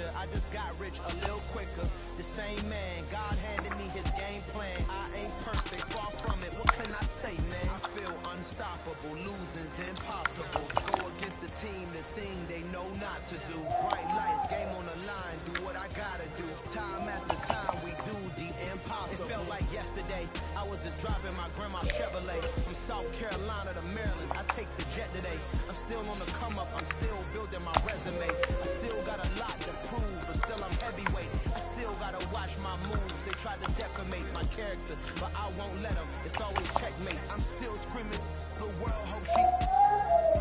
picture. I just got rich a little quicker. The same man, God handed me his game plan. I ain't perfect, far from it. What can I say, man? I feel unstoppable. Losing's impossible. Go against the team, the thing they know not to do. Bright lights, game on the line. Do what I gotta do. Time after time, we do the impossible. It felt like yesterday. I was just driving my grandma's Chevrolet from South Carolina to Maryland. I take the jet today. I'm still on the come up. I'm still building my resume. I still got a lot to prove, but still I'm heavyweight. I still gotta watch my moves. They try to decimate my character, but I won't let them. It's always checkmate. I'm still screaming. The world hope she.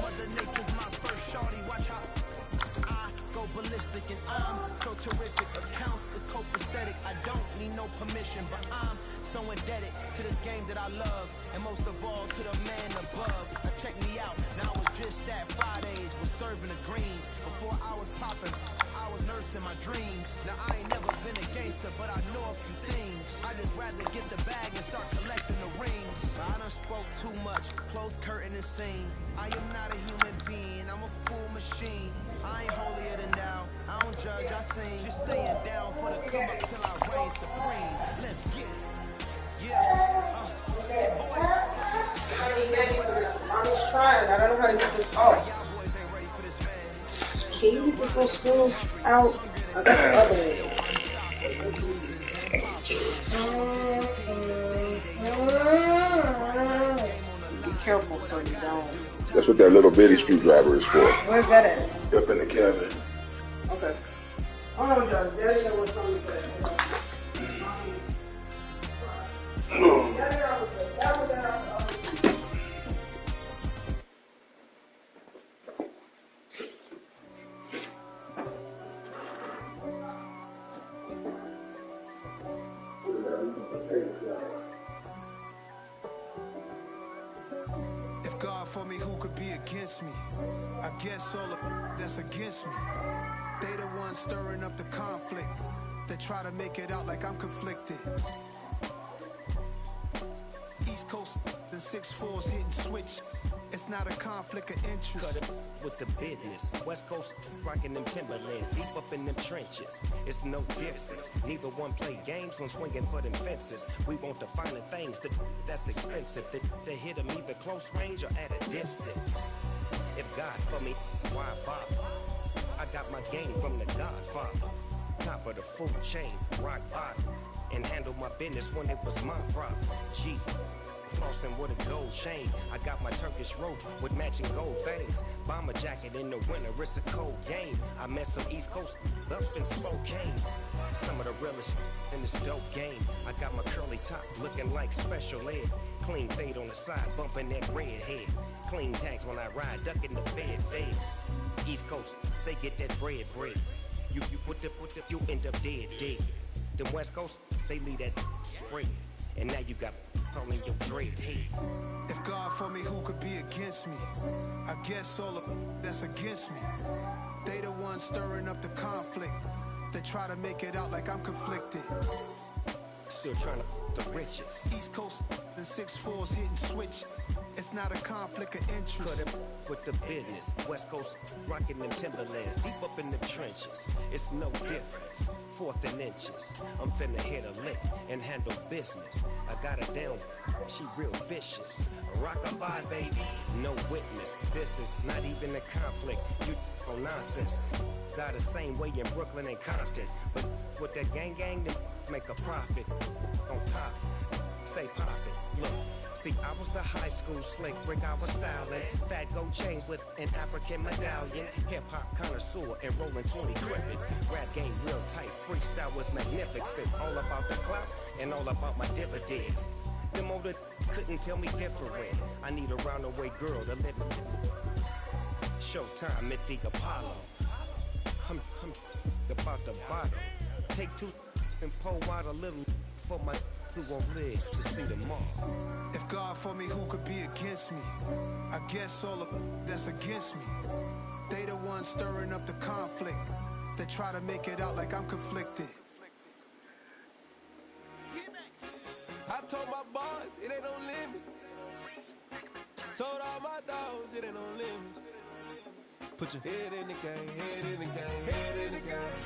Mother Nature's my first shorty. Watch how I go ballistic, and I'm so terrific. Accounts is copacetic. I don't need no permission, but I'm so indebted to this game that I love, and most of all to the man above. Now check me out. Now I was just at Fridays, was serving the greens. Before I was popping, I was nursing my dreams. Now I ain't never been a gangster, but I know a few things. I just rather get the bag and start collecting the rings. But I done spoke too much. Close curtain and scene. I am not a human being. I'm a full machine. I ain't holier than thou. I don't judge, I sing. Just staying down for the come up till I reign supreme. Let's get it. Yeah. Hey, boy. Mommy's trying. I don't know how to get this off. Y'all boys ain't ready for this, man. Can you get this little spoon out? I got the other ones. Be careful so you don't. That's what that little bitty screwdriver is for. Where's that at? Up in the cabinet. Okay. Hold on, Josh. Daddy knows what something said. If God for me, who could be against me? I guess all of that's against me. They the ones stirring up the conflict. They try to make it out like I'm conflicted. East Coast, the 6'4's hitting switch. It's not a conflict of interest. Cut it with the business. West Coast rocking them Timberlands, deep up in them trenches. It's no difference. Neither one play games when swinging for them fences. We want the finer things that's expensive. They hit them either close range or at a distance. If God for me, why bother? I got my game from the Godfather. Top of the food chain, rock bottom. And handle my business when it was my problem. G. Flossing with a gold chain. I got my Turkish rope with matching gold things. Bomber jacket in the winter, it's a cold game. I met some East Coast up in Spokane. Some of the realest in this dope game. I got my curly top looking like special ed. Clean fade on the side, bumping that red head. Clean tags when I ride, ducking the feds. East Coast, they get that bread. You you end up dead. Them West Coast, they leave that spread. And now you got all in your dread head. If God for me, who could be against me? I guess all of that's against me. They the ones stirring up the conflict. They try to make it out like I'm conflicted. Still trying to the riches. East Coast, the 6'4's hitting switch. It's not a conflict of interest. Cut it with the business. West Coast rocking them Timberlands, deep up in the trenches. It's no difference. Fourth and inches. I'm finna hit a lick and handle business. I got her down. She real vicious. Rock-a-bye, baby. No witness. This is not even a conflict. You on nonsense. Got the same way in Brooklyn and Compton. But with that gang, they make a profit. On top, stay poppin'. Look. See, I was the high school slick brick, I was styling. Fat gold chain with an African medallion. Hip-hop connoisseur and rolling 20 crippin'. Rap game real tight, freestyle was magnificent. All about the clout and all about my dividends. Them older couldn't tell me different. I need a roundaway girl to live with. Showtime, Mythic Apollo. I'm about the bottom. Take two and pour out a little for my who won't live to see tomorrow. If God for me, who could be against me? I guess all of that's against me. They the ones stirring up the conflict. They try to make it out like I'm conflicted. I told my boys it ain't no limit. Told all my dogs it ain't no limit. Put your head in the game, head in the game, head in the game.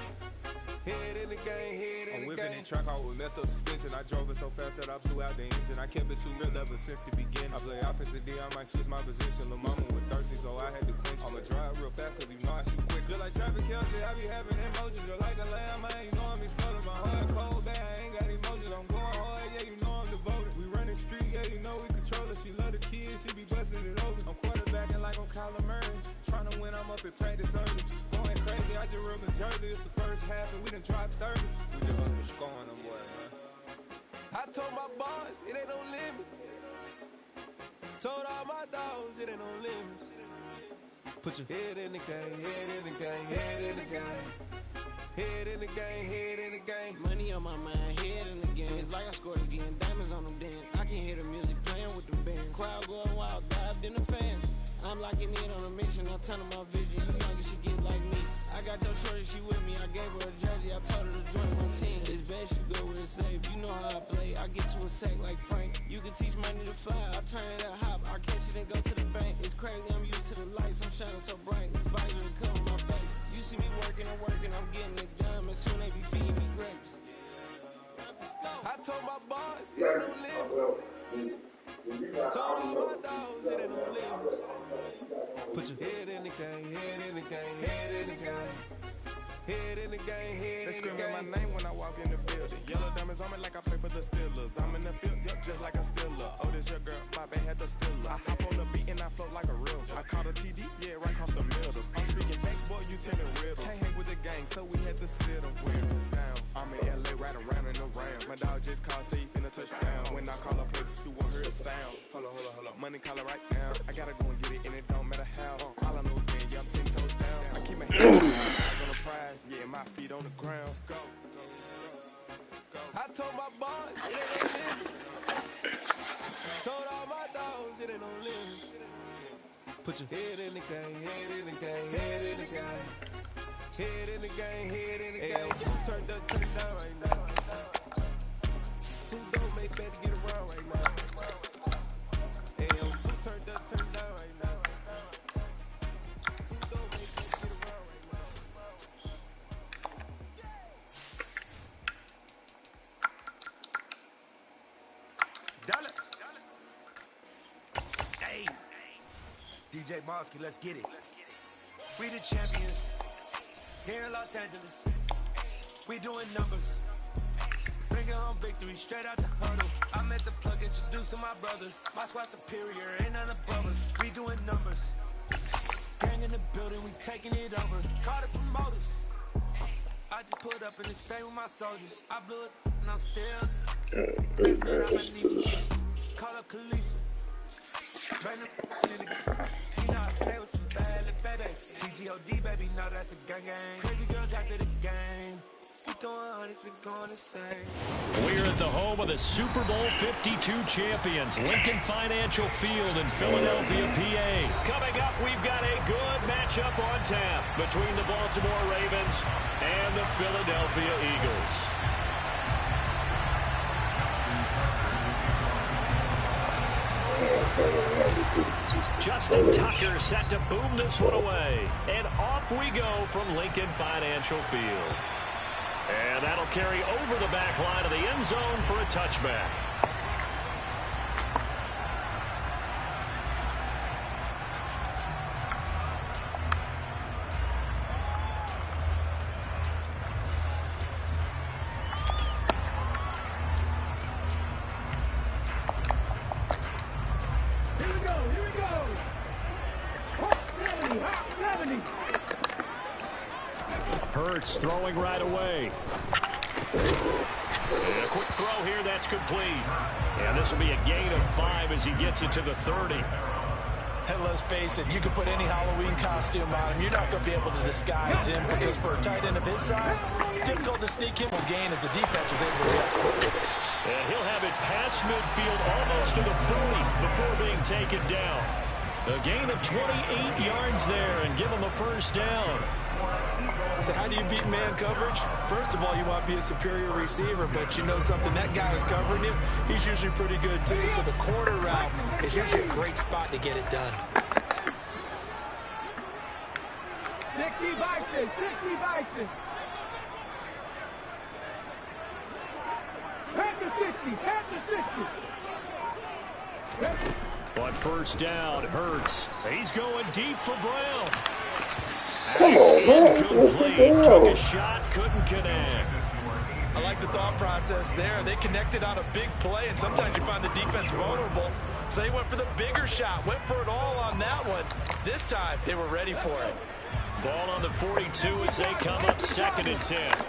Head in the game, head in the game. I'm whipping in track out with messed up suspension. I drove it so fast that I blew out the engine. I kept it too real ever since the beginning. I play offensive D, I might switch my position. Lil' mama was thirsty, so I had to quench. I'ma drive real fast, cause you know I shoot quick. Just like traffic Kelsey, I be having emotions. Just like a lamb, man, you know I'm exploding. My heart cold, bad, I ain't got emotions. I'm going hard, yeah, you know I'm devoted. We running streets, yeah, you know we control it. She love the kids, she be busting it open. I'm quarterbacking like I'm Kyler Murray. Trying to win, I'm up at practice early. Going crazy, I just rubbed the jersey. It's the first half, and we done dropped 30. We just underscoring them, boy, man. I told my boys, it ain't no limits. Told all my dogs, it ain't no limits. Put your head in the game, head in the game, head in the game. Head in the game, head in the game. Money on my mind, head in the game. It's like I scored again, diamonds on them dance. I can hear the music playing with the band. Crowd going wild, dived in the fans. I'm locking in on a mission, I'm turning my vision. You young and she get like me. I got your shorty, she with me. I gave her a jersey, I told her to join my team. It's best you go where it's safe. You know how I play. I get to a sack like Frank. You can teach money to fly. I turn it up hop. I catch it and go to the bank. It's crazy, I'm used to the lights. I'm shining so bright. This visor to cover my face. You see me working and working, I'm getting it done. And soon they be feeding me grapes. I told my boys, it ain't no limits. Told all my dogs, it ain't no limits. Put your head in the game, head in the game, head in the game. Head in the game, head in the game. They screaming my name when I walk in the building. Yellow diamonds on me like I play for the Steelers. I'm in the field, yep, just like a Steeler. Oh, this your girl, my band had the Steeler. I hop on the beat and I float like a real. I caught a TD, yeah, right across the middle. I'm speaking thanks, boy, you telling riddles. Can't hang with the gang, so we had to sit them with them down. I'm in LA, right around in the round. My dog just called, say he finna touch down. When I call up, play, you won't hear a sound. Hold up, money call it right now. I gotta go and get it, and it don't matter how. All I know is me, yeah, I'm 10 toes down. I keep my hands on the prize, yeah, my feet on the ground. Let's go. I told my boys, it ain't no limit. Told all my dogs, it ain't no limit. Put your head in the game, head in the game, head in the game. Head in the game, head in the game. Turned up, turned down right now. Two dope, make better get around right now. Hey, I'm two turned up, turned down right now. Two dope, make better get around right now. Dollar. Hey, DJ Mosky, let's get it. We the champions here in Los Angeles. We doing numbers. Bringing home victory straight out the huddle. I'm at the plug, introduced to my brothers. My squad superior, ain't none above us. We doing numbers. Gang in the building, we taking it over. Call the promoters. I just put up in this thing with my soldiers. I blew it and I'm still. Call up Khalifa. Bring them in the. You know I stay with some bad little baby. CGOD, baby, know that's a gang gang. Crazy girls after the game. We throwing hundreds, we going insane. We're at the home of the Super Bowl 52 champions, Lincoln Financial Field in Philadelphia, PA. Coming up, we've got a good matchup on tap between the Baltimore Ravens and the Philadelphia Eagles. Justin Tucker set to boom this one away. And off we go from Lincoln Financial Field. And that'll carry over the back line of the end zone for a touchback. Hurts throwing right away. And a quick throw here, that's complete. And this will be a gain of 5 as he gets it to the 30. And let's face it, you can put any Halloween costume on him. You're not going to be able to disguise him because for a tight end of his size, difficult to sneak him with gain as the defense was able to react. And he'll have it past midfield almost to the 40 before being taken down. A gain of 28 yards there and give him a first down. So how do you beat man coverage? First of all, you want to be a superior receiver, but you know something, that guy is covering you. He's usually pretty good too, so the corner route is usually a great spot to get it done. On first down, Hurts. He's going deep for Brown. Come on, man. Incomplete. Took a shot, couldn't connect. I like the thought process there. They connected on a big play, and sometimes you find the defense vulnerable. So they went for the bigger shot, went for it all on that one. This time, they were ready for it. Ball on the 42 as they come up 2nd and 10.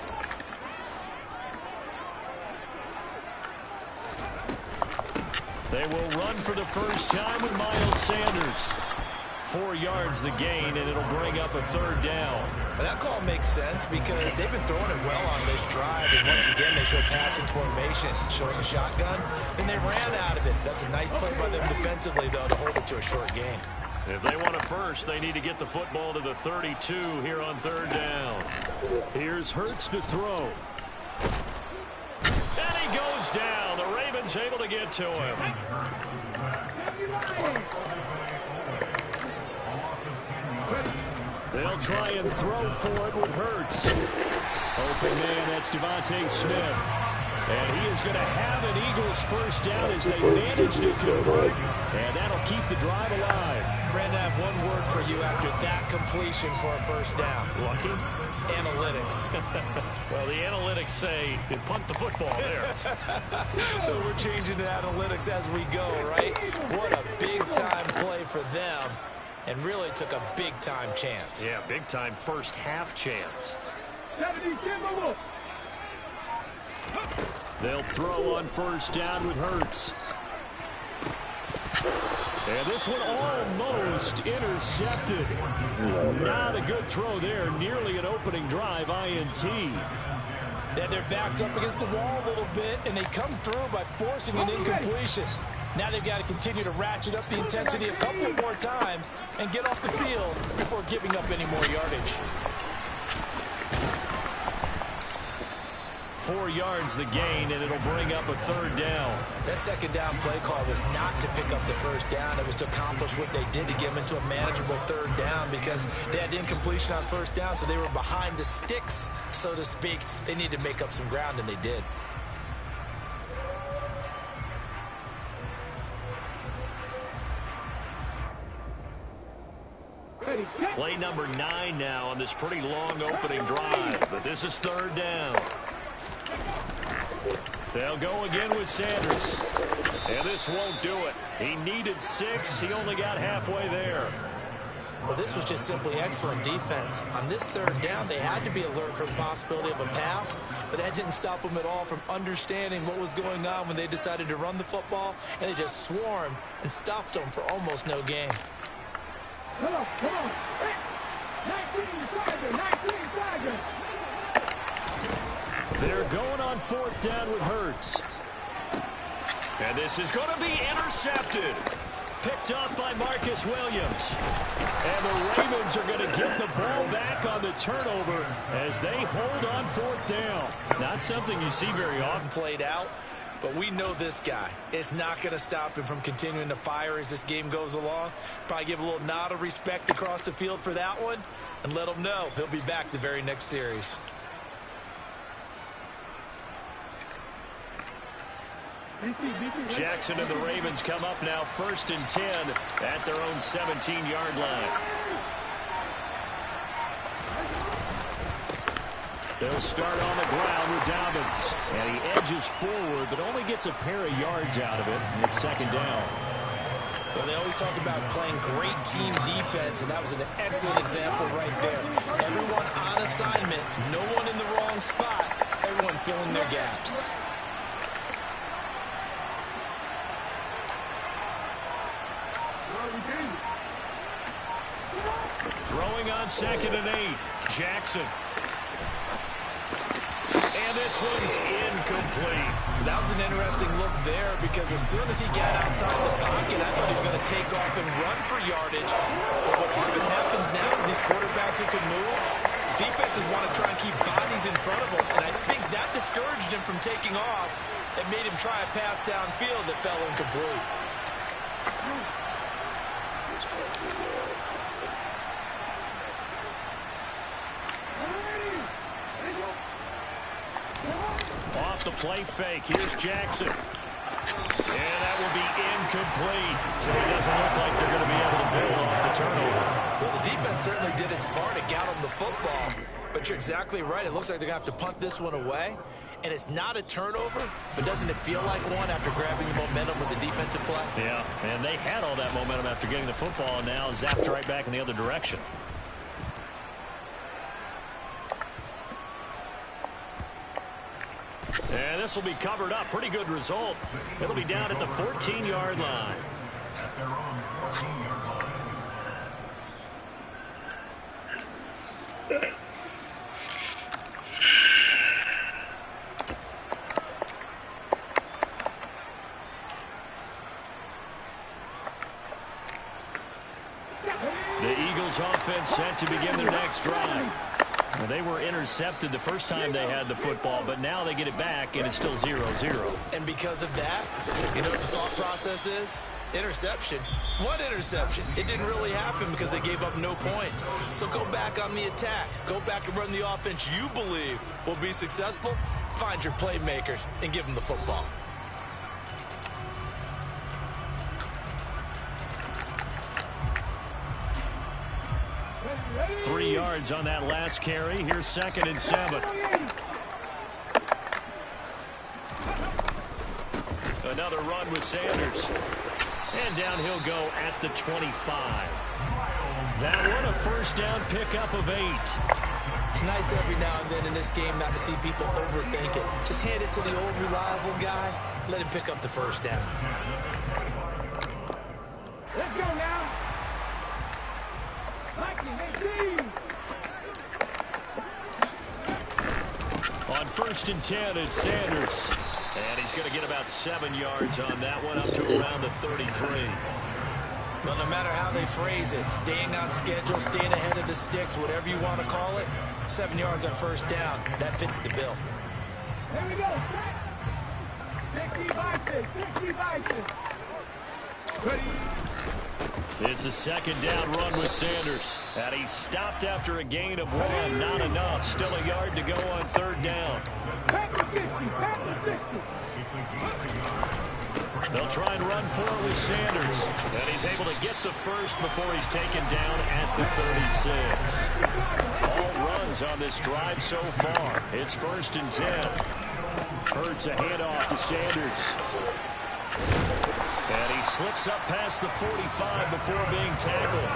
They will run for the first time with Miles Sanders. 4 yards the gain, and it'll bring up a 3rd down. That call makes sense because they've been throwing it well on this drive, and once again they show passing formation, showing a shotgun, and they ran out of it. That's a nice play by them defensively, though, to hold it to a short gain. If they want a first, they need to get the football to the 32 here on 3rd down. Here's Hurts to throw. And he goes down. The Ravens able to get to him. They'll try and throw for it with Hurts. Open man, that's Devontae Smith. And he is going to have an Eagles first down as they manage to convert. And that'll keep the drive alive. Brandon, I have one word for you after that completion for a first down. Lucky? Analytics. Well, the analytics say you punt the football there. So we're changing to analytics as we go, right? What a big-time play for them. And really took a big-time chance. Yeah, big-time first half chance. They'll throw on first down with Hurts. And this one almost intercepted. Not a good throw there. Nearly an opening drive, INT. They had their backs up against the wall a little bit, and they come through by forcing an incompletion. Now they've got to continue to ratchet up the intensity a couple more times and get off the field before giving up any more yardage. 4 yards the gain, and it'll bring up a 3rd down. That 2nd down play call was not to pick up the first down. It was to accomplish what they did to get them into a manageable 3rd down because they had incompletion on first down, so they were behind the sticks, so to speak. They needed to make up some ground, and they did. Play number 9 now on this pretty long opening drive, but this is 3rd down. They'll go again with Sanders. And this won't do it. He needed 6. He only got halfway there. Well, this was just simply excellent defense. On this 3rd down, they had to be alert for the possibility of a pass, but that didn't stop them at all from understanding what was going on when they decided to run the football, and they just swarmed and stuffed them for almost no gain. Come on. 19 Tiger. They're going on 4th down with Hurts. And this is going to be intercepted. Picked up by Marcus Williams. And the Ravens are going to get the ball back on the turnover as they hold on 4th down. Not something you see very often played out, but we know this guy is not going to stop him from continuing to fire as this game goes along. Probably give a little nod of respect across the field for that one and let him know he'll be back the very next series. Jackson and the Ravens come up now 1st and 10 at their own 17-yard line. They'll start on the ground with Dobbins. And he edges forward, but only gets a pair of yards out of it. And it's 2nd down. Well, they always talk about playing great team defense, and that was an excellent example right there. Everyone on assignment, no one in the wrong spot, everyone filling their gaps. Throwing on 2nd and 8. Jackson. And this one's incomplete. That was an interesting look there because as soon as he got outside the pocket, I thought he was going to take off and run for yardage. But what often happens now with these quarterbacks who can move, defenses want to try and keep bodies in front of them. And I think that discouraged him from taking off and made him try a pass downfield that fell incomplete. play fake. Here's Jackson. And that will be incomplete. So it doesn't look like they're going to be able to build off the turnover. Well, the defense certainly did its part to get them the football. But you're exactly right. It looks like they're going to have to punt this one away. And it's not a turnover, but doesn't it feel like one after grabbing the momentum with the defensive play? Yeah, and they had all that momentum after getting the football, and now zapped right back in the other direction. And this will be covered up. Pretty good result. It'll be down at the 14-yard line. The Eagles offense set to begin their next drive. Well, they were intercepted the first time they had the football, but now they get it back, and it's still 0-0. And because of that, you know what the thought process is? Interception. What interception? It didn't really happen because they gave up no points. So go back on the attack. Go back and run the offense you believe will be successful. Find your playmakers and give them the football. 3 yards on that last carry. Here's 2nd and 7. Another run with Sanders. And down he'll go at the 25. That one a first down pickup of 8. It's nice every now and then in this game not to see people overthink it. Just hand it to the old reliable guy. Let him pick up the first down. Let's go now. On 1st and 10, it's Sanders. And he's going to get about 7 yards on that one, up to around the 33. Well, no matter how they phrase it, staying on schedule, staying ahead of the sticks, whatever you want to call it, 7 yards on first down, that fits the bill. Here we go. 60 by 6. Ready. It's a 2nd down run with Sanders. And he's stopped after a gain of 1. Not enough. Still a yard to go on 3rd down. They'll try and run for it with Sanders. And he's able to get the first before he's taken down at the 36. All runs on this drive so far. It's 1st and 10. Hurts a handoff to Sanders. And he slips up past the 45 before being tackled.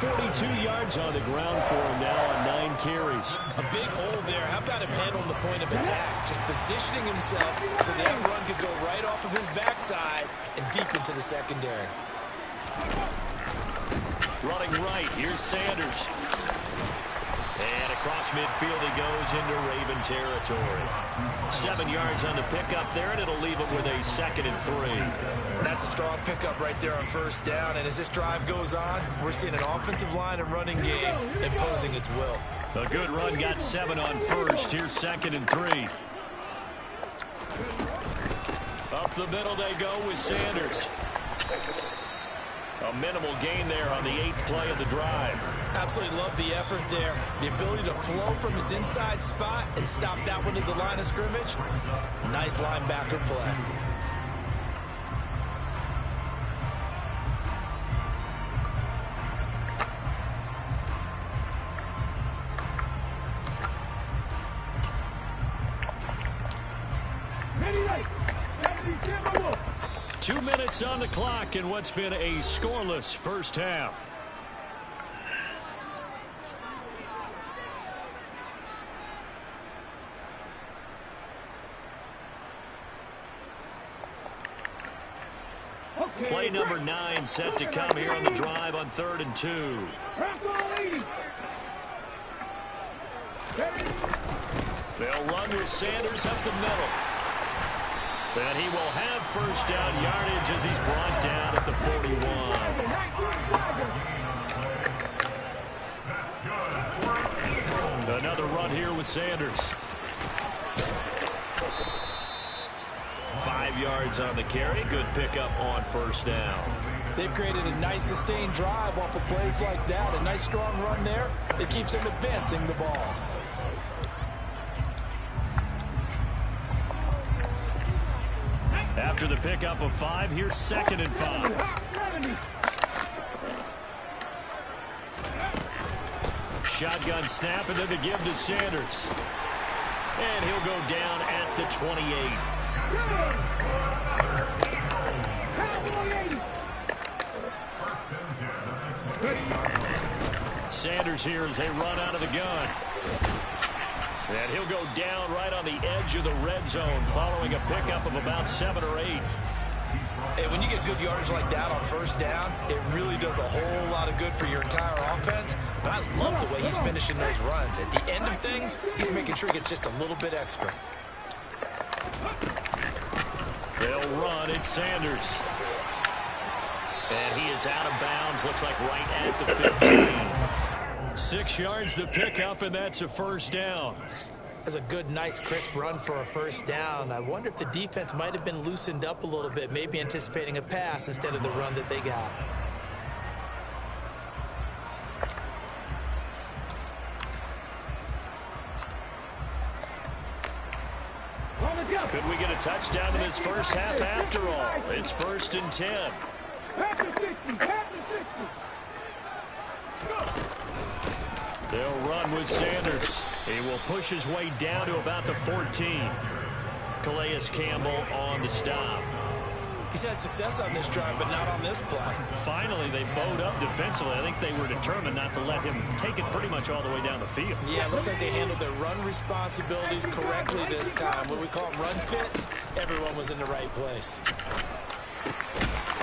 42 yards on the ground for him now on 9 carries. A big hole there. How about him handling the point of attack? Just positioning himself so that run could go right off of his backside and deep into the secondary. Running right, here's Sanders. And across midfield he goes into Raven territory. 7 yards on the pickup there, and it'll leave him with a 2nd and 3. That's a strong pickup right there on first down. And as this drive goes on, we're seeing an offensive line and running game imposing its will. A good run, got 7 on first. Here's 2nd and 3. Up the middle they go with Sanders. A minimal gain there on the 8th play of the drive. Absolutely love the effort there. The ability to flow from his inside spot and stop that one at the line of scrimmage. Nice linebacker play. Ready, 2 minutes on the clock in what's been a scoreless first half. Play number 9 set to come here on the drive on 3rd and 2. They'll run with Sanders up the middle. And he will have first down yardage as he's brought down at the 41. Another run here with Sanders. 5 yards on the carry. Good pickup on first down. They've created a nice sustained drive off of plays like that. A nice strong run there that keeps them advancing the ball. After the pickup of 5, here's 2nd and 5. Shotgun snap, and then the give to Sanders. And he'll go down at the 28. Sanders here as they run out of the gun. And he'll go down right on the edge of the red zone following a pickup of about 7 or 8. Hey, when you get good yardage like that on first down, it really does a whole lot of good for your entire offense. But I love the way he's finishing those runs. At the end of things, he's making sure he gets just a little bit extra. They'll run. It's Sanders. And he is out of bounds. Looks like right at the 15. 6 yards the pickup, and that's a first down. That's a good, nice, crisp run for a first down. I wonder if the defense might have been loosened up a little bit, maybe anticipating a pass instead of the run that they got. Could we get a touchdown in this first half after all? It's 1st and 10. They'll run with Sanders. He will push his way down to about the 14. Calais Campbell on the stop. He's had success on this drive, but not on this play. Finally, they bowed up defensively. I think they were determined not to let him take it pretty much all the way down the field. Yeah, it looks like they handled their run responsibilities correctly this time. What we call them run fits, everyone was in the right place.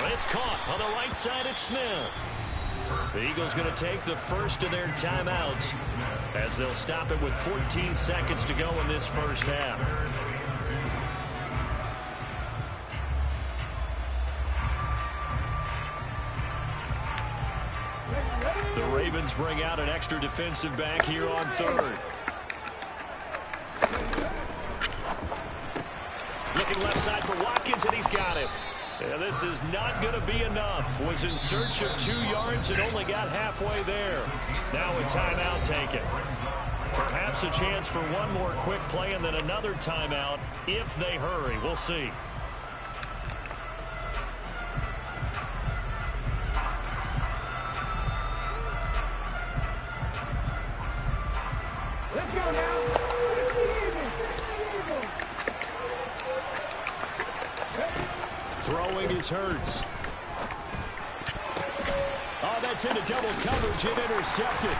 It's caught on the right side at Smith. The Eagles going to take the first of their timeouts as they'll stop it with 14 seconds to go in this first half. The Ravens bring out an extra defensive back here on 3rd. Looking left side for Watkins, and he's got it. Yeah, this is not going to be enough. Was in search of 2 yards and only got halfway there. Now a timeout taken. Perhaps a chance for one more quick play and then another timeout if they hurry. We'll see. Let's go now. Throwing is Hurts. Oh, that's into double coverage and intercepted.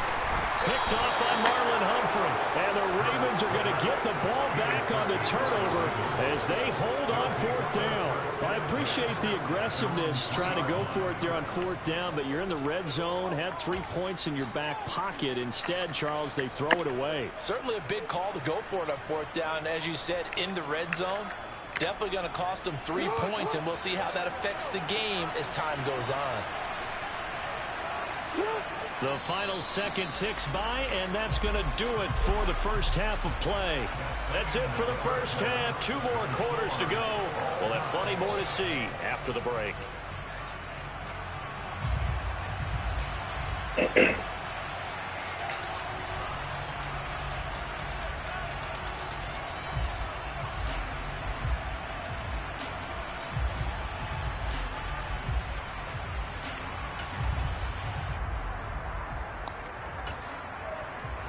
Picked off by Marlon Humphrey. And the Ravens are going to get the ball back on the turnover as they hold on 4th down. Well, I appreciate the aggressiveness trying to go for it there on 4th down, but you're in the red zone, had 3 points in your back pocket. Instead, Charles, they throw it away. Certainly a big call to go for it on 4th down. As you said, in the red zone. Definitely going to cost them 3 points, and we'll see how that affects the game as time goes on. The final second ticks by, and that's going to do it for the first half of play. That's it for the first half. 2 more quarters to go. We'll have plenty more to see after the break.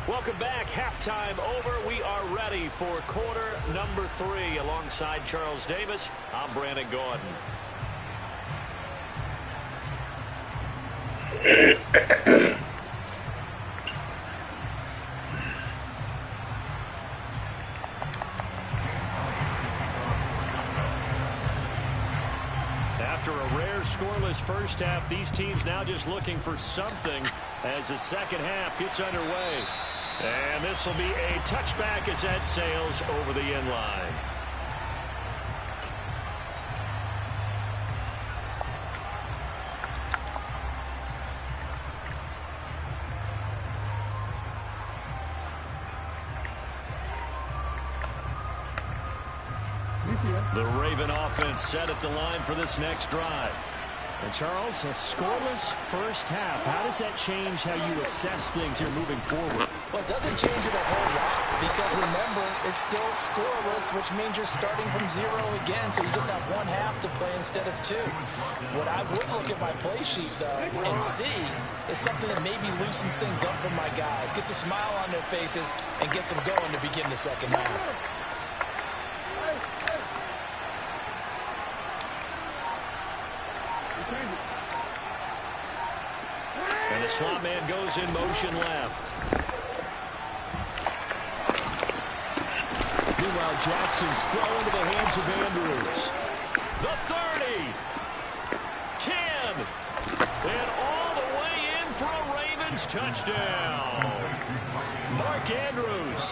Welcome back. Halftime over. We are ready for quarter number 3. Alongside Charles Davis, I'm Brandon Gordon. After a rare scoreless first half, these teams now just looking for something as the second half gets underway. And this will be a touchback as that sails over the end line. The Raven offense set at the line for this next drive. And Charles, a scoreless first half. How does that change how you assess things here moving forward? Well, it doesn't change it a whole lot because, remember, it's still scoreless, which means you're starting from 0 again, so you just have one half to play instead of 2. What I would look at my play sheet, though, and see is something that maybe loosens things up for my guys, gets a smile on their faces, and gets them going to begin the second half. And the slot man goes in motion left. Meanwhile, Jackson's throw into the hands of Andrews. The 30. 10. And all the way in for a Ravens touchdown. Mark Andrews,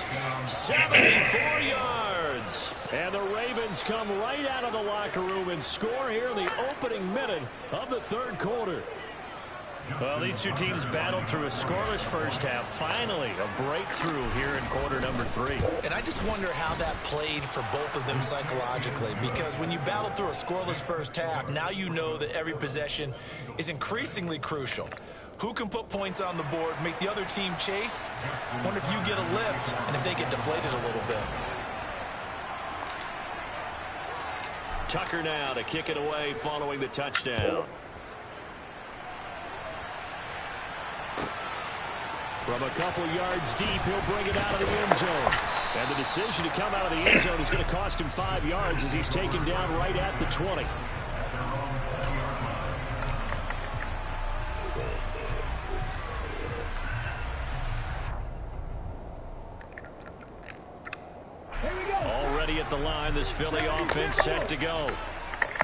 74 yards. And the Ravens come right out of the locker room and score here in the opening minute of the third quarter. Well, these two teams battled through a scoreless first half. Finally, a breakthrough here in quarter number 3. And I just wonder how that played for both of them psychologically, because when you battle through a scoreless first half, now you know that every possession is increasingly crucial. Who can put points on the board, make the other team chase? Wonder if you get a lift and if they get deflated a little bit. Tucker now to kick it away following the touchdown. From a couple yards deep, he'll bring it out of the end zone. And the decision to come out of the end zone is going to cost him 5 yards as he's taken down right at the 20. Already at the line, this Philly offense set to go.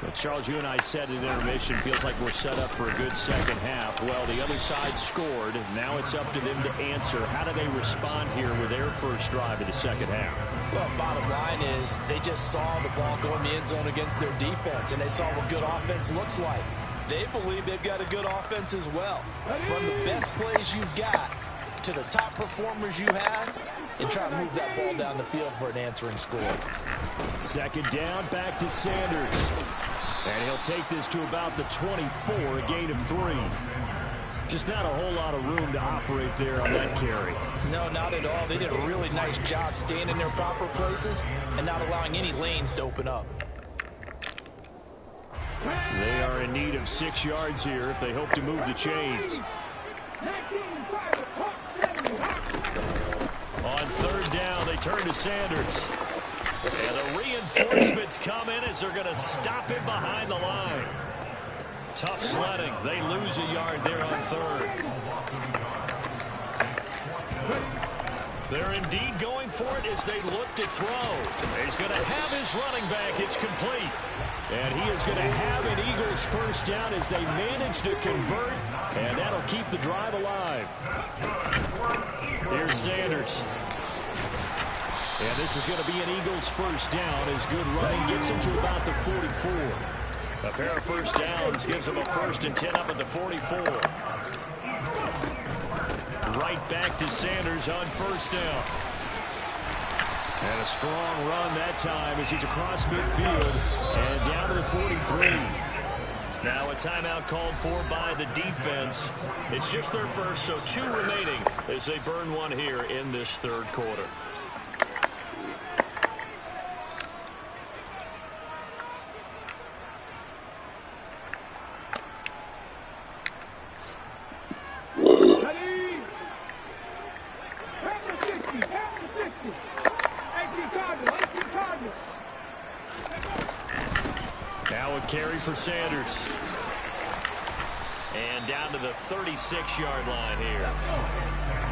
Well, Charles, you and I said at intermission, feels like we're set up for a good second half. Well, the other side scored. Now it's up to them to answer. How do they respond here with their first drive of the second half? Well, bottom line is they just saw the ball go in the end zone against their defense, and they saw what good offense looks like. They believe they've got a good offense as well. Run the best plays you've got to the top performers you have and try to move that ball down the field for an answering score. Second down, back to Sanders. And he'll take this to about the 24, a gain of 3. Just not a whole lot of room to operate there on that carry. No, not at all. They did a really nice job staying in their proper places and not allowing any lanes to open up. They are in need of 6 yards here if they hope to move the chains. On third down, they turn to Sanders. And the reinforcements come in as they're going to stop him behind the line. Tough sledding. They lose a yard there on third. They're indeed going for it as they look to throw. He's going to have his running back. It's complete. And he is going to have an Eagles first down as they manage to convert. And that'll keep the drive alive. Here's Sanders. And this is going to be an Eagles first down as good running gets him to about the 44. A pair of first downs gives him a 1st and 10 up at the 44. Right back to Sanders on first down. And a strong run that time as he's across midfield and down to the 43. Now a timeout called for by the defense. It's just their first, so 2 remaining as they burn one here in this third quarter. Carry for Sanders. And down to the 36-yard line here.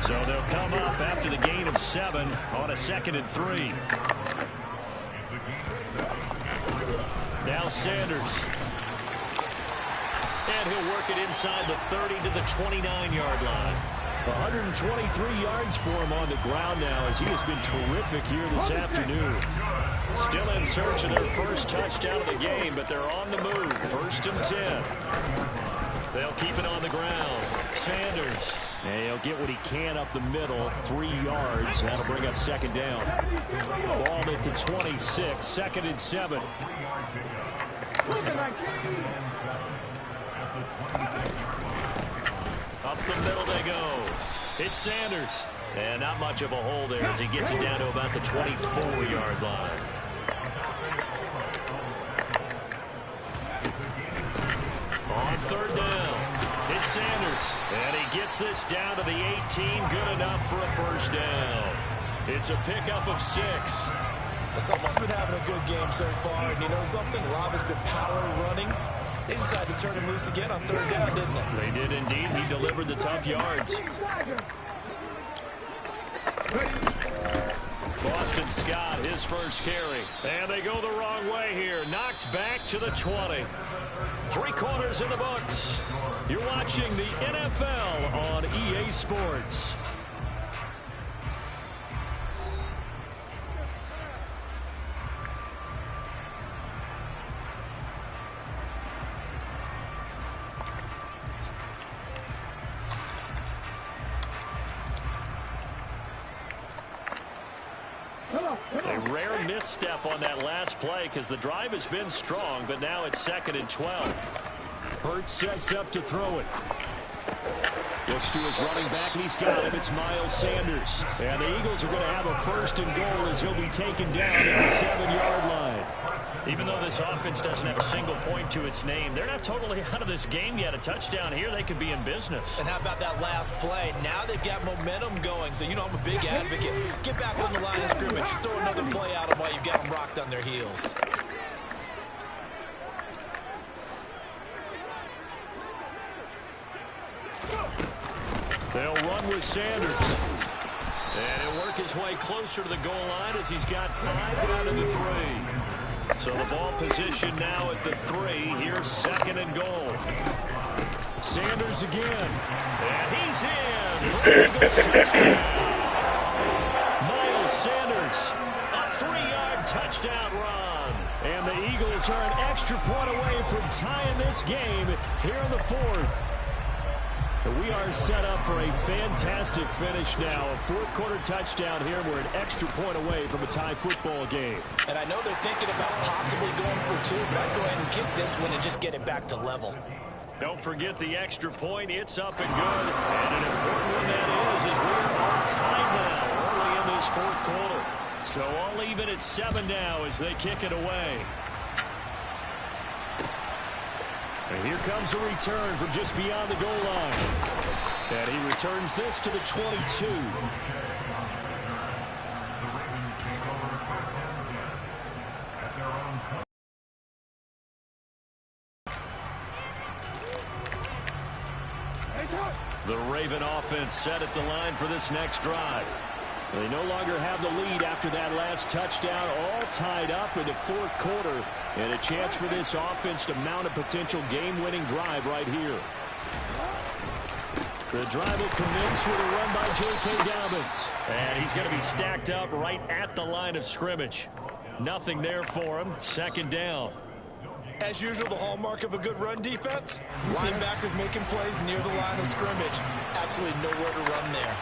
So they'll come up after the gain of 7 on a 2nd and 3. Now Sanders. And he'll work it inside the 30 to the 29-yard line. 123 yards for him on the ground now as he has been terrific here this afternoon. Still in search of their first touchdown of the game, but they're on the move. 1st and 10. They'll keep it on the ground. Sanders. And he'll get what he can up the middle. 3 yards. That'll bring up 2nd down. Ball at the 26. 2nd and 7. Up the middle they go. It's Sanders. And not much of a hole there as he gets it down to about the 24-yard line. On third down, it's Sanders. And he gets this down to the 18. Good enough for a first down. It's a pickup of 6. Someone's been having a good game so far. And you know something? Rob has been power running. They decided to turn him loose again on third down, didn't they? They did indeed. He delivered the tough yards. Boston Scott, his first carry. And they go the wrong way here. Knocked back to the 20. 3 quarters in the books. You're watching the NFL on EA Sports. A rare misstep on that last play because the drive has been strong, but now it's 2nd and 12. Hurts sets up to throw it. Looks to his running back, and he's got him. It's Miles Sanders. And the Eagles are going to have a 1st and goal as he'll be taken down at the 7-yard line. Even though this offense doesn't have a single point to its name, they're not totally out of this game yet. A touchdown here, they could be in business. And how about that last play? Now they've got momentum going, so you know I'm a big advocate. Get back on the line of scrimmage. Throw another play out of while you've got them rocked on their heels. They'll run with Sanders. And he'll work his way closer to the goal line as he's got 5 down to the 3. So the ball position now at the 3. Here's 2nd and goal. Sanders again. And he's in for the Eagles touchdown. Miles Sanders, a 3-yard touchdown run. And the Eagles are an extra point away from tying this game here in the 4th. We are set up for a fantastic finish now. A 4th quarter touchdown here. We're an extra point away from a tie football game. And I know they're thinking about possibly going for 2, but I'd go ahead and kick this one and just get it back to level. Don't forget the extra point. It's up and good. And an important one that is we are on time now early in this 4th quarter. So all even at 7 now as they kick it away. And here comes a return from just beyond the goal line. And he returns this to the 22. The Raven offense set at the line for this next drive. They no longer have the lead after that last touchdown, all tied up in the 4th quarter. And a chance for this offense to mount a potential game-winning drive right here. The drive will commence with a run by J.K. Dobbins. And he's going to be stacked up right at the line of scrimmage. Nothing there for him. 2nd down. As usual, the hallmark of a good run defense, linebackers making plays near the line of scrimmage. Absolutely nowhere to run there.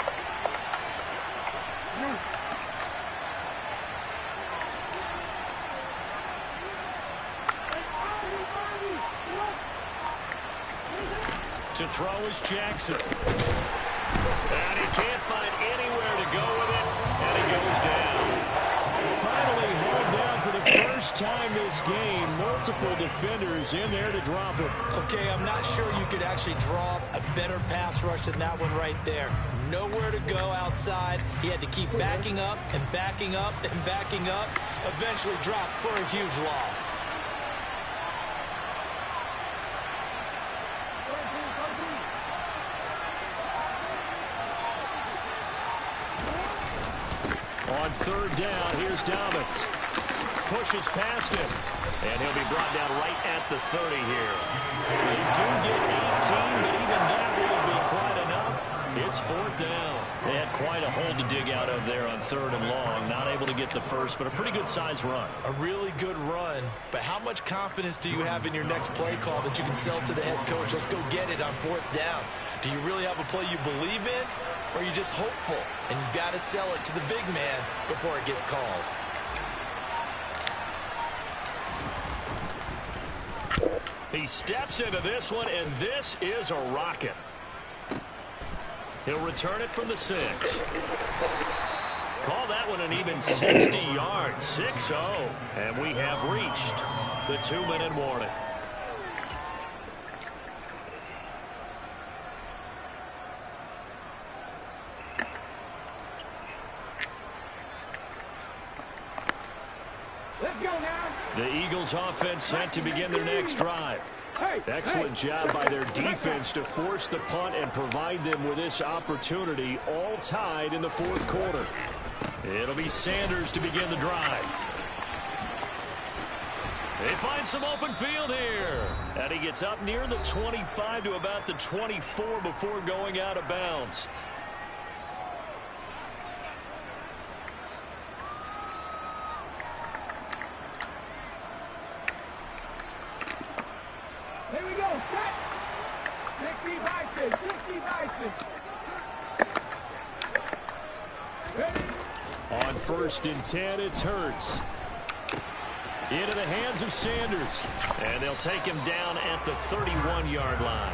To throw is Jackson. And he can't find anywhere to go with it, and he goes down. Finally held down for the first time this game. Multiple defenders in there to drop him. Okay, I'm not sure you could actually draw a better pass rush than that one right there. Nowhere to go outside. He had to keep backing up and backing up and backing up. Eventually dropped for a huge loss. On 3rd down, here's Dobbins. Pushes past him. And he'll be brought down right at the 30 here. They do get 18, but even that won't be quite enough. It's 4th down. They had quite a hole to dig out of there on 3rd and long. Not able to get the first, but a pretty good size run. A really good run. But how much confidence do you have in your next play call that you can sell to the head coach? Let's go get it on 4th down. Do you really have a play you believe in? Or are you just hopeful? And you've got to sell it to the big man before it gets called. – 4 He steps into this one, and this is a rocket. He'll return it from the 6. Call that one an even 60 yards, 6-0. And we have reached the 2-minute warning. Let's go now. The Eagles offense set to begin their next drive. Excellent job by their defense to force the punt and provide them with this opportunity, all tied in the 4th quarter. It'll be Sanders to begin the drive. They find some open field here. And he gets up near the 25 to about the 24 before going out of bounds. Here we go. Set. 60 by 6. 60 by 6. Ready? On 1st and 10, it's Hurts. Into the hands of Sanders. And they'll take him down at the 31-yard line.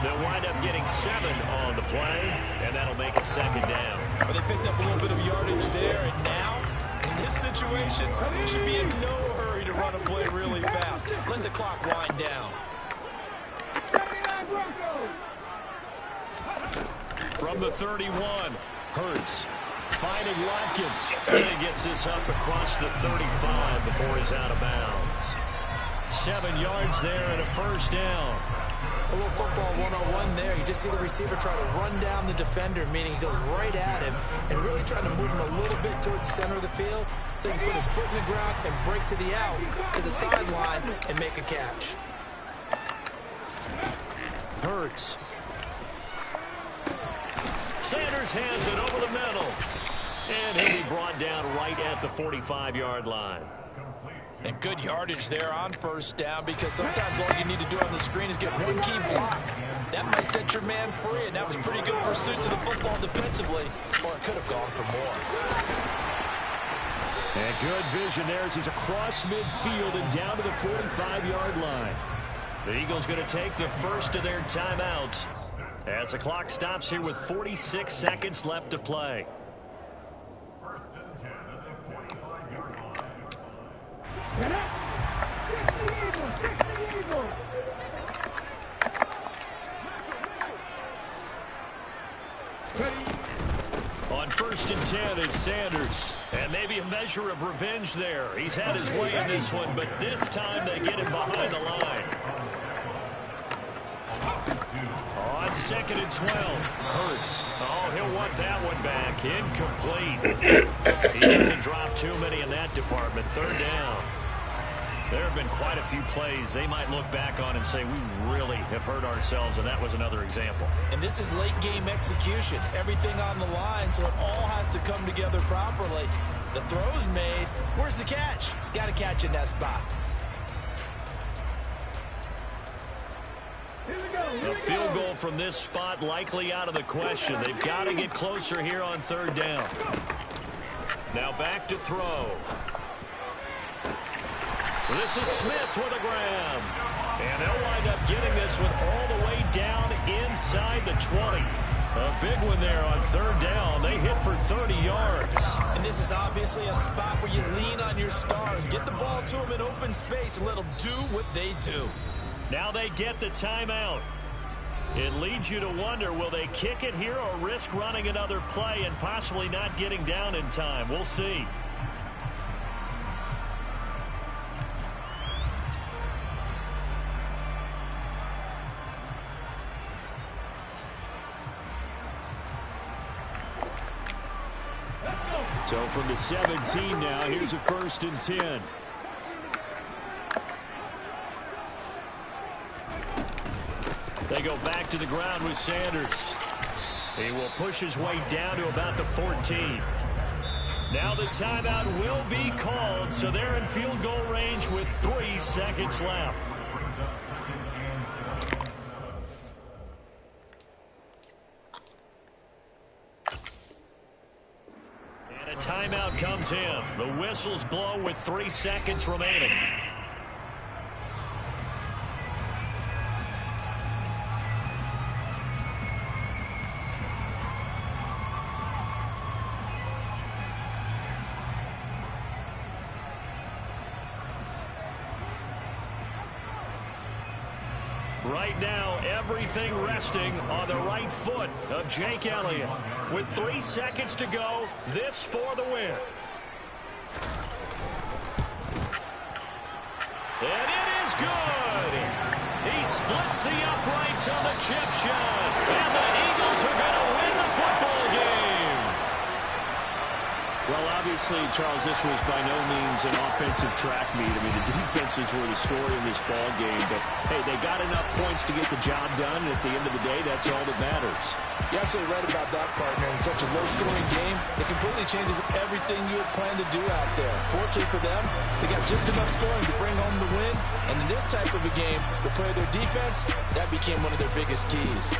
They'll wind up getting 7 on the play, and that'll make it 2nd down. Well, they picked up a little bit of yardage there, and now, in this situation, you should be in no hurry to run a play really fast. Let the clock wind down. From the 31, Hurts finding Watkins. And he gets this up across the 35 before he's out of bounds. 7 yards there and a 1st down. A little football 101 there. You just see the receiver try to run down the defender, meaning he goes right at him and really trying to move him a little bit towards the center of the field so he can put his foot in the ground and break to the out, to the sideline, and make a catch. Hurts. Sanders has it over the middle. And he'll be brought down right at the 45-yard line. And good yardage there on 1st down, because sometimes all you need to do on the screen is get one key block. That might set your man free, and that was pretty good pursuit to the football defensively, or it could have gone for more. And good vision there as he's across midfield and down to the 45-yard line. The Eagles going to take the first of their timeouts as the clock stops here with 46 seconds left to play. On 1st and 10, it's Sanders. And maybe a measure of revenge there. He's had his way in this one, but this time they get him behind the line. On 2nd and 12, Hurts. Oh, he'll want that one back. Incomplete. He doesn't drop too many in that department. 3rd down. There have been quite a few plays they might look back on and say, we really have hurt ourselves, and that was another example. And this is late game execution. Everything on the line, so it all has to come together properly. The throw's made. Where's the catch? Got to catch in that spot. A field goal from this spot likely out of the question. They've got to get closer here on 3rd down. Now back to throw. This is Smith with a grab. And they'll wind up getting this one all the way down inside the 20. A big one there on 3rd down. They hit for 30 yards. And this is obviously a spot where you lean on your stars. Get the ball to them in open space and let them do what they do. Now they get the timeout. It leads you to wonder, will they kick it here or risk running another play and possibly not getting down in time? We'll see. So from the 17 now, here's a 1st and 10. They go back to the ground with Sanders. He will push his way down to about the 14. Now the timeout will be called, so they're in field goal range with 3 seconds left. And a timeout comes in. The whistles blow with 3 seconds remaining. Right now, everything resting on the right foot of Jake Elliott. With 3 seconds to go, this for the win. And it is good. He splits the uprights on the chip shot. And the Eagles are going to win the football game. Well, obviously, Charles, this was by no means an offensive track meet. I mean, the defenses were the story in this ball game. But, hey, they got enough points to get the job done. And at the end of the day, that's all that matters. You're absolutely right about that, partner. In such a low-scoring game, it completely changes everything you had planned to do out there. Fortunately for them, they got just enough scoring to bring home the win. And in this type of a game, to play their defense, that became one of their biggest keys.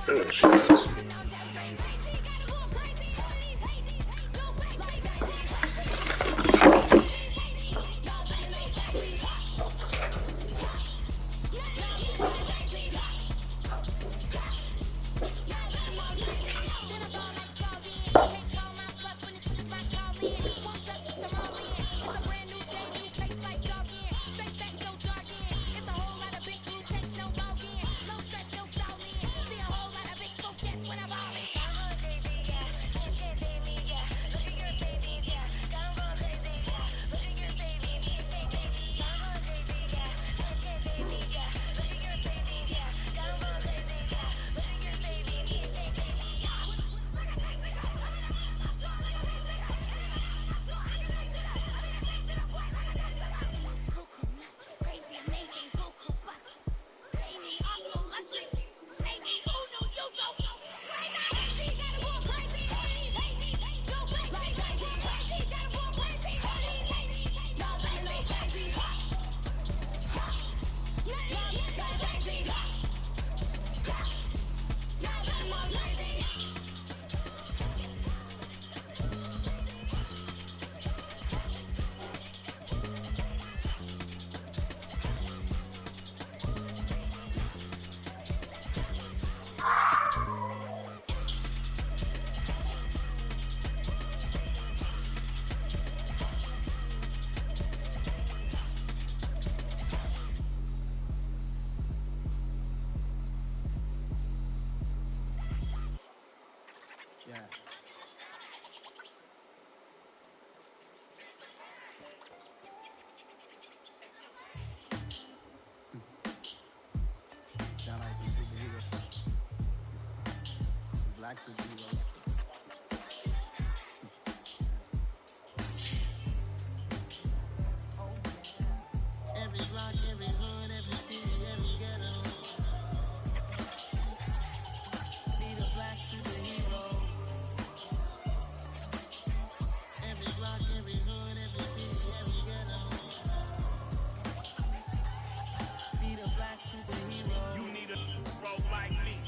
Oh, Jesus. Sound like some superheroes. Some black superheroes. Every block, every hood, every city, every ghetto. Need a black superhero. Every block, every hood, every city, every ghetto. Need a black superhero. You need a role like me.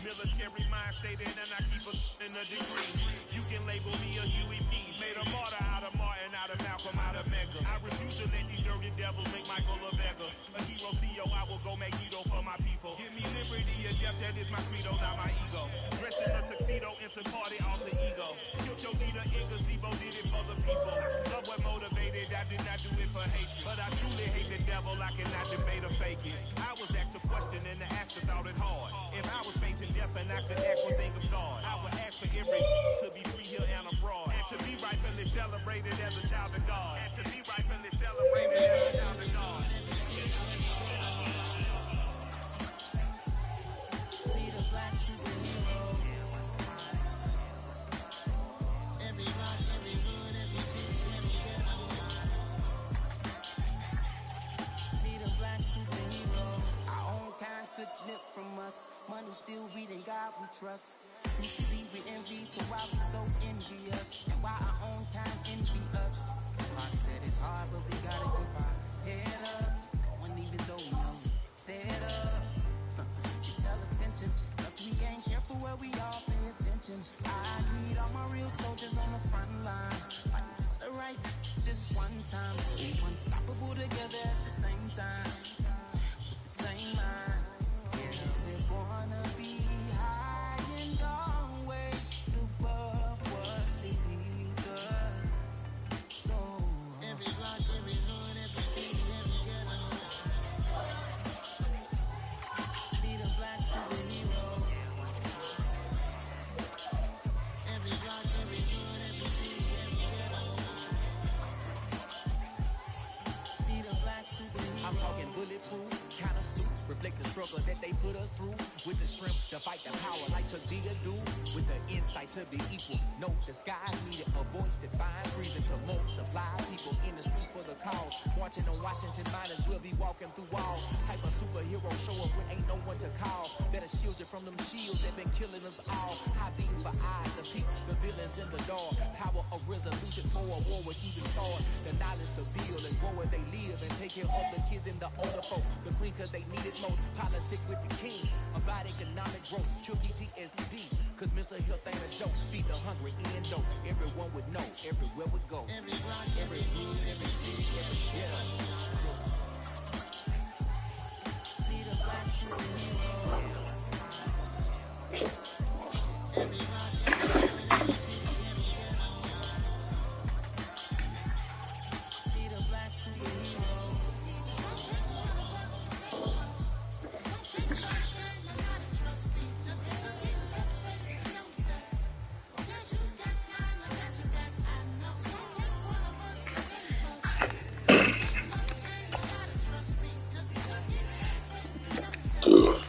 Military mind stated, and I keep in a degree. You can label me a Huey P. Made a martyr out of Martin, out of Malcolm, out of Mega. I refuse to let these dirty devils make Michael a beggar. A hero CEO, I will go Magneto for my people. Give me liberty and death, that is my credo, not my ego. Dressed in a tuxedo, into party, alter ego. Killed your leader in gazebo, did it for the people. Love what motivated, I did not do it for hatred. But I truly hate the devil, I cannot debate or fake it. I was asked a question and the asker thought it hard. If I was facing death and I could ask one thing of God, I would ask for every to be free here and abroad. And to be rightfully celebrated as a child of God. And to be rightfully celebrated as a child of God. Need a black superhero. Every block, every hood, every city, every ghetto. Need a black superhero. God we trust. Truthfully, we envy, so why we so envious? And why our own kind envy us? Mark said it's hard, but we gotta keep our head up. Going even though we know we fed up. It's hell attention, cause we ain't careful where we all pay attention. I need all my real soldiers on the front line, fighting for the right just one time. So we unstoppable together at the same time, with the same mind. Yeah, we're gonna be high and always above what's beneath us. So every block, every hood, every city, every ghetto need a black superhero. Every block, every hood, every city, every ghetto need a black superhero. I'm talking bulletproof, kind of suit, reflect the struggle that they put us through. With the strength to fight the power like Chuck D do. With the insight to be equal, note the sky needed a voice that finds reason to multiply. People in the streets for the cause, marching on Washington miners will be walking through walls. Type of superhero show up when ain't no one to call. That'll shield you from them shields that been killing us all. High beams for eyes to peek the villains in the dark. Power of resolution for a war would even start. The knowledge to build and grow where they live and take care of the kids and the older folk. The queen cause they need it most. Politics with the kings about economic growth. Cure PTSD cause mental health ain't a joke. Feed the hungry in dope. Everyone would know everywhere we go. Every block, every hood, every city, every ghetto need a black superhero. Every block, every hood, every city, every ghetto need a black superhero. It's gonna take one of us to save us. It's gonna take love and a lot of trust me. Just to get that faith and know that. Oh yes, you got mine, I got your back. I know it's gonna take one of us to save us. It's gonna take love and a lot of trust me. Just to get that faith and know that.